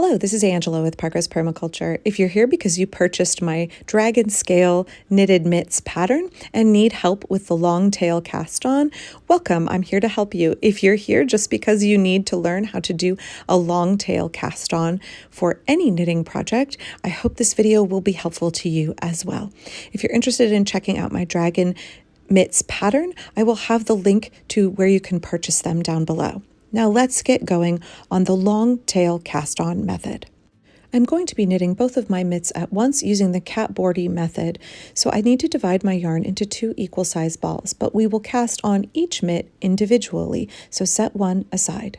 Hello, this is Angela with Progress Permaculture. If you're here because you purchased my dragon scale knitted mitts pattern and need help with the long tail cast on, welcome. I'm here to help you. If you're here just because you need to learn how to do a long tail cast on for any knitting project, I hope this video will be helpful to you as well. If you're interested in checking out my dragon mitts pattern, I will have the link to where you can purchase them down below. Now let's get going on the long tail cast on method. I'm going to be knitting both of my mitts at once using the catboardy method, so I need to divide my yarn into two equal size balls, but we will cast on each mitt individually, so set one aside.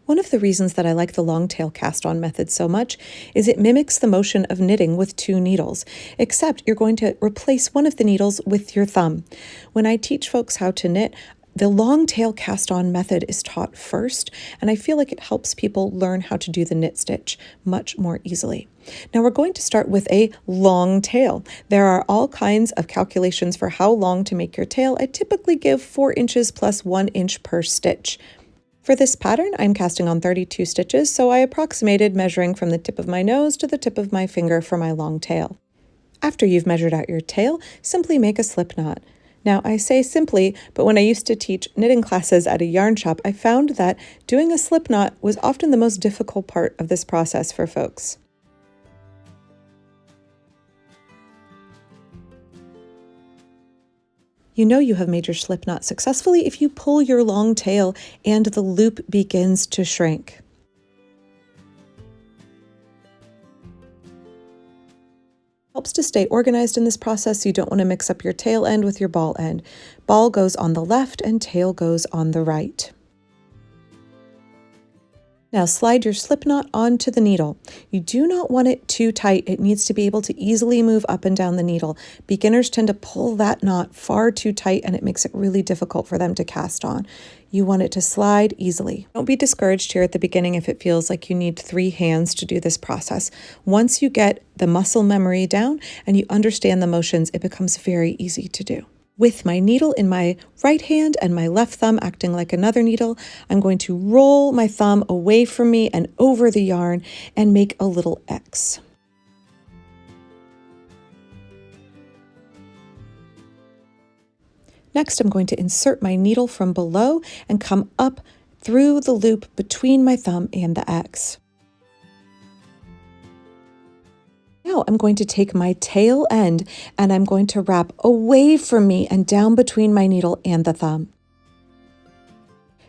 One of the reasons that I like the long tail cast on method so much is it mimics the motion of knitting with two needles, except you're going to replace one of the needles with your thumb. When I teach folks how to knit, the long tail cast on method is taught first, and I feel like it helps people learn how to do the knit stitch much more easily. Now we're going to start with a long tail. There are all kinds of calculations for how long to make your tail. I typically give 4 inches plus 1 inch per stitch. For this pattern, I'm casting on 32 stitches, so I approximated measuring from the tip of my nose to the tip of my finger for my long tail. After you've measured out your tail, simply make a slip knot. Now, I say simply, but when I used to teach knitting classes at a yarn shop, I found that doing a slip knot was often the most difficult part of this process for folks. You know you have made your slip knot successfully if you pull your long tail and the loop begins to shrink. Helps to stay organized in this process. You don't want to mix up your tail end with your ball end. Ball goes on the left and tail goes on the right. Now slide your slip knot onto the needle. You do not want it too tight. It needs to be able to easily move up and down the needle. Beginners tend to pull that knot far too tight and it makes it really difficult for them to cast on. You want it to slide easily. Don't be discouraged here at the beginning if it feels like you need 3 hands to do this process. Once you get the muscle memory down and you understand the motions, it becomes very easy to do. With my needle in my right hand and my left thumb acting like another needle, I'm going to roll my thumb away from me and over the yarn and make a little X. Next, I'm going to insert my needle from below and come up through the loop between my thumb and the X. Now I'm going to take my tail end and I'm going to wrap away from me and down between my needle and the thumb.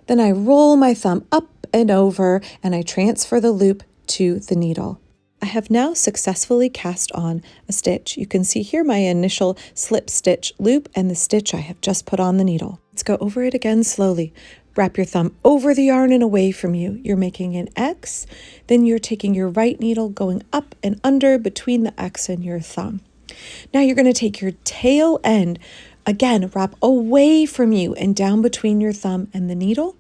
Then I roll my thumb up and over and I transfer the loop to the needle. I have now successfully cast on a stitch. You can see here my initial slip stitch loop and the stitch I have just put on the needle. Let's go over it again slowly. Wrap your thumb over the yarn and away from you. You're making an X. Then you're taking your right needle going up and under between the X and your thumb. Now you're going to take your tail end, again, wrap away from you and down between your thumb and the needle.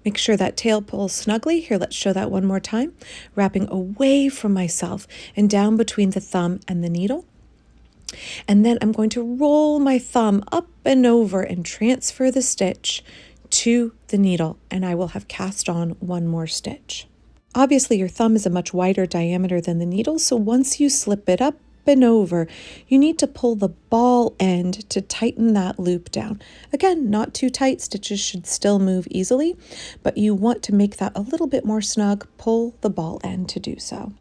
Make sure that tail pulls snugly. Here, let's show that one more time. Wrapping away from myself and down between the thumb and the needle. And then I'm going to roll my thumb up and over and transfer the stitch to the needle, and I will have cast on one more stitch. Obviously, your thumb is a much wider diameter than the needle, so once you slip it up and over, you need to pull the ball end to tighten that loop down. Again, not too tight, stitches should still move easily, but you want to make that a little bit more snug. Pull the ball end to do so.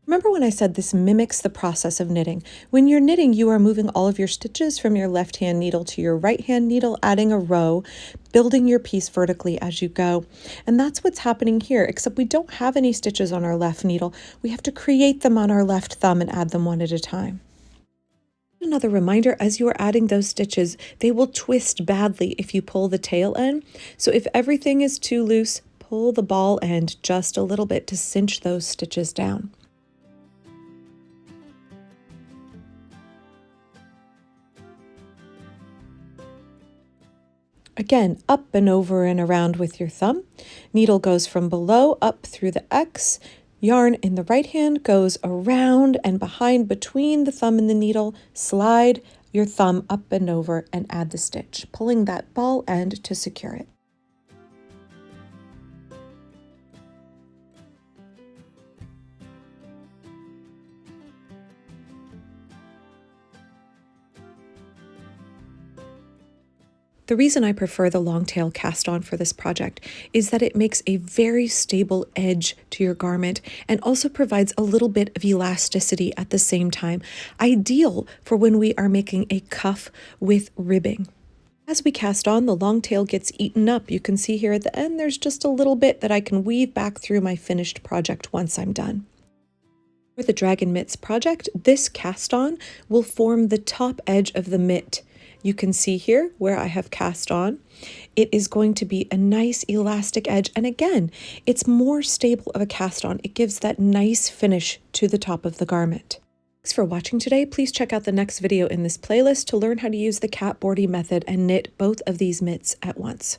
Remember when I said this mimics the process of knitting? When you're knitting, you are moving all of your stitches from your left hand needle to your right hand needle, adding a row, building your piece vertically as you go. And that's what's happening here, except we don't have any stitches on our left needle. We have to create them on our left thumb and add them one at a time. Another reminder, as you are adding those stitches, they will twist badly if you pull the tail end. So if everything is too loose, pull the ball end just a little bit to cinch those stitches down. Again, up and over and around with your thumb. Needle goes from below up through the X. Yarn in the right hand goes around and behind between the thumb and the needle. Slide your thumb up and over and add the stitch, pulling that ball end to secure it. The reason I prefer the long tail cast on for this project is that it makes a very stable edge to your garment and also provides a little bit of elasticity at the same time, ideal for when we are making a cuff with ribbing. As we cast on, the long tail gets eaten up. You can see here at the end, there's just a little bit that I can weave back through my finished project once I'm done. For the Dragon Mitts project, this cast on will form the top edge of the mitt. You can see here where I have cast on. It is going to be a nice elastic edge. And again, it's more stable of a cast on. It gives that nice finish to the top of the garment. Thanks for watching today. Please check out the next video in this playlist to learn how to use the cat bordy method and knit both of these mitts at once.